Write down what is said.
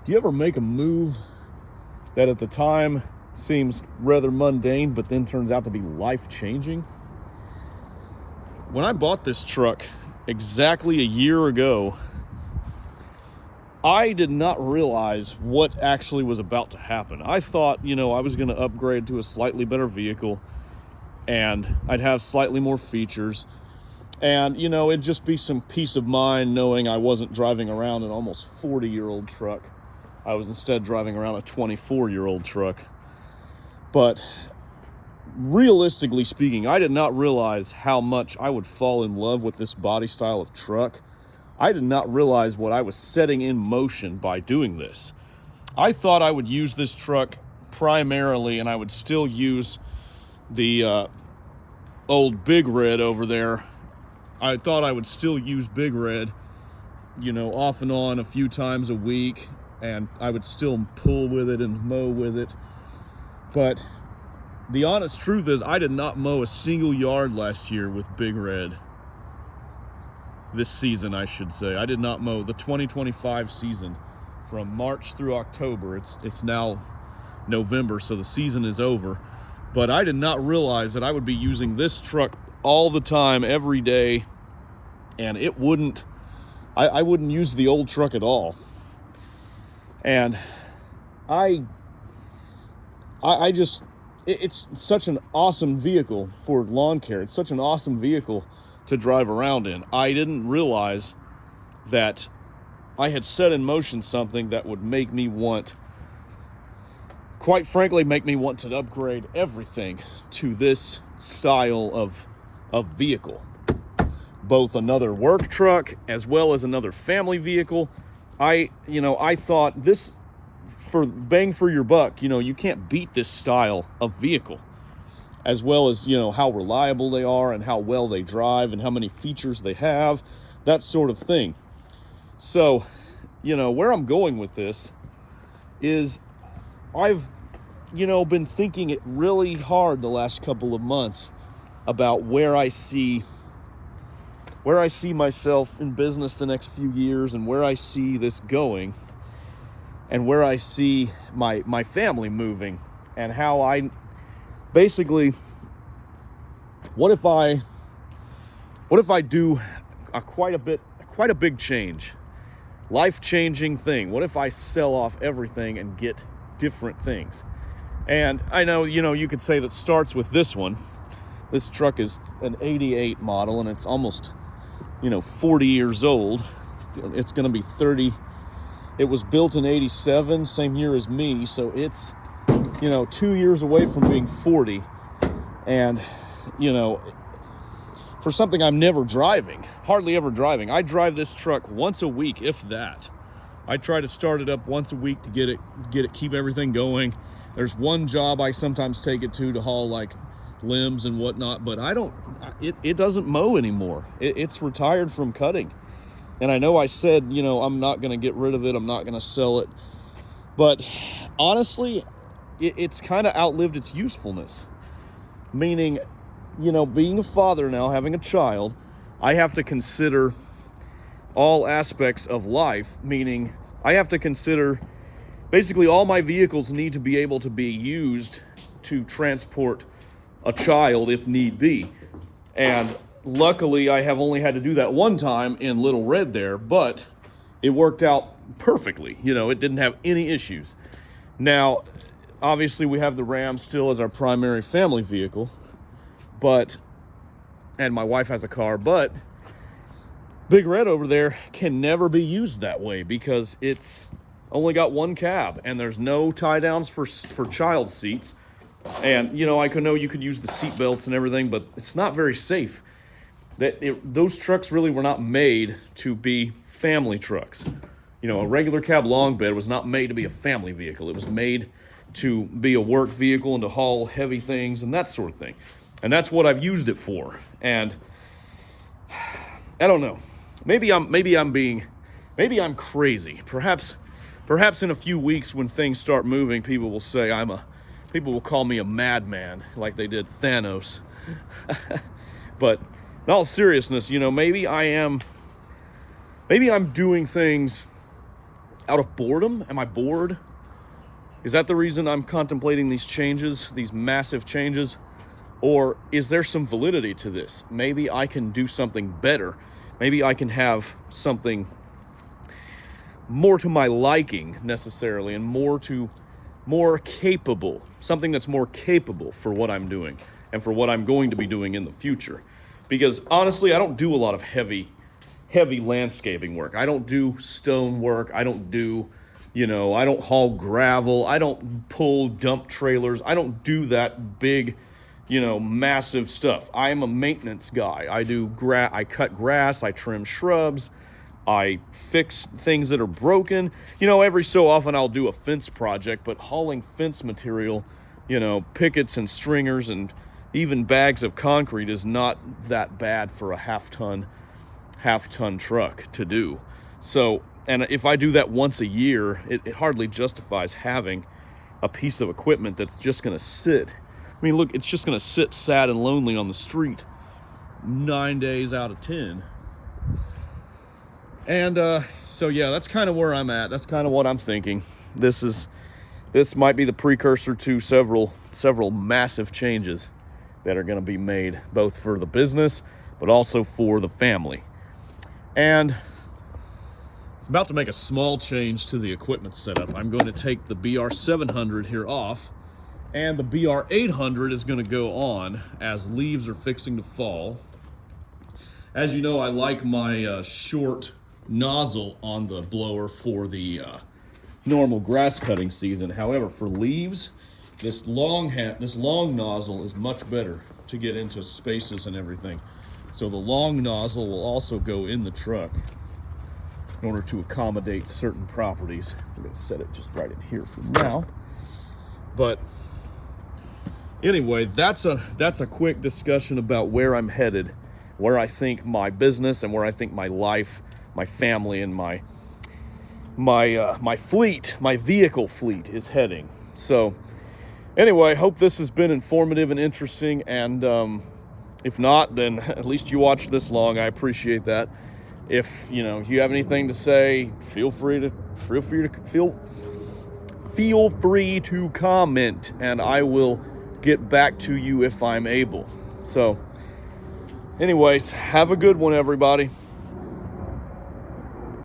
Do you ever make a move that at the time seems rather mundane, but then turns out to be life-changing? When I bought this truck exactly a year ago, I did not realize what actually was about to happen. I thought, I was going to upgrade to a slightly better vehicle and I'd have slightly more features. And, it'd just be some peace of mind knowing I wasn't driving around an almost 40-year-old truck. I was instead driving around a 24-year-old truck. But realistically speaking, I did not realize how much I would fall in love with this body style of truck. I did not realize what I was setting in motion by doing this. I thought I would use this truck primarily, and I would still use the old Big Red over there. I thought I would still use Big Red, off and on a few times a week, and I would still pull with it and mow with it. But the honest truth is, I did not mow a single yard last year with Big Red. This season, I should say. I did not mow the 2025 season from March through October. It's now November, so the season is over. But I did not realize that I would be using this truck all the time, every day, and I wouldn't use the old truck at all. And it's such an awesome vehicle for lawn care. It's such an awesome vehicle to drive around in. I didn't realize that I had set in motion something that would quite frankly, make me want to upgrade everything to this style of vehicle. Both another work truck as well as another family vehicle. I thought this, for bang for your buck, you can't beat this style of vehicle, as well as, how reliable they are and how well they drive and how many features they have, that sort of thing. So, where I'm going with this is I've, been thinking it really hard the last couple of months about where I see myself in business the next few years and where I see this going and where I see my family moving and how I basically, what if I do quite a big change, life-changing thing? What if I sell off everything and get different things? And I know, you could say that starts with this one. This truck is an 88 model and it's almost, 40 years old. It's going to be 30. It was built in 87, same year as me. So it's, 2 years away from being 40. And, for something I'm never driving, hardly ever driving. I drive this truck once a week, if that. I try to start it up once a week to get it, keep everything going. There's one job I sometimes take it to haul like limbs and whatnot, but it doesn't mow anymore. It's retired from cutting. And I know I said, I'm not going to get rid of it. I'm not going to sell it. But honestly, it's kind of outlived its usefulness. Meaning, being a father now, having a child, I have to consider all aspects of life, meaning I have to consider basically all my vehicles need to be able to be used to transport a child if need be. And luckily, I have only had to do that one time in Little Red there, but it worked out perfectly. It didn't have any issues. Now, obviously, we have the Ram still as our primary family vehicle, and my wife has a car, but Big Red over there can never be used that way because it's only got one cab and there's no tie downs for child seats. And, I know you could use the seat belts and everything, but it's not very safe. Those trucks really were not made to be family trucks. A regular cab long bed was not made to be a family vehicle. It was made to be a work vehicle and to haul heavy things and that sort of thing. And that's what I've used it for. And I don't know. Maybe I'm crazy. Perhaps in a few weeks when things start moving, people will call me a madman like they did Thanos. But in all seriousness, maybe I'm doing things out of boredom? Am I bored? Is that the reason I'm contemplating these changes, these massive changes? Or is there some validity to this? Maybe I can do something better. Maybe I can have something more to my liking necessarily, and more capable, something that's more capable for what I'm doing and for what I'm going to be doing in the future. Because honestly, I don't do a lot of heavy landscaping work. I don't do stone work. I don't do, I don't haul gravel. I don't pull dump trailers. I don't do that big, massive stuff. I am a maintenance guy. I cut grass, I trim shrubs, I fix things that are broken. Every so often I'll do a fence project, but hauling fence material, pickets and stringers and even bags of concrete is not that bad for a half ton truck to do. So, and if I do that once a year, it hardly justifies having a piece of equipment that's just going to sit. I mean, look, it's just going to sit sad and lonely on the street 9 days out of 10. And so yeah, that's kind of where I'm at. That's kind of what I'm thinking. This might be the precursor to several massive changes that are going to be made, both for the business but also for the family. And I'm about to make a small change to the equipment setup. I'm going to take the BR700 here off, and the BR800 is going to go on as leaves are fixing to fall. As you know, I like my short nozzle on the blower for the normal grass cutting season. However, for leaves, this long nozzle is much better to get into spaces and everything. So the long nozzle will also go in the truck in order to accommodate certain properties. I'm going to set it just right in here for now. But anyway, that's a quick discussion about where I'm headed, where I think my business and where I think my life, my family, and my fleet, my vehicle fleet is heading. So anyway, hope this has been informative and interesting, and if not, then at least you watched this long. I appreciate that. If you have anything to say, feel free to comment, and I will get back to you if I'm able. So anyways, have a good one, everybody.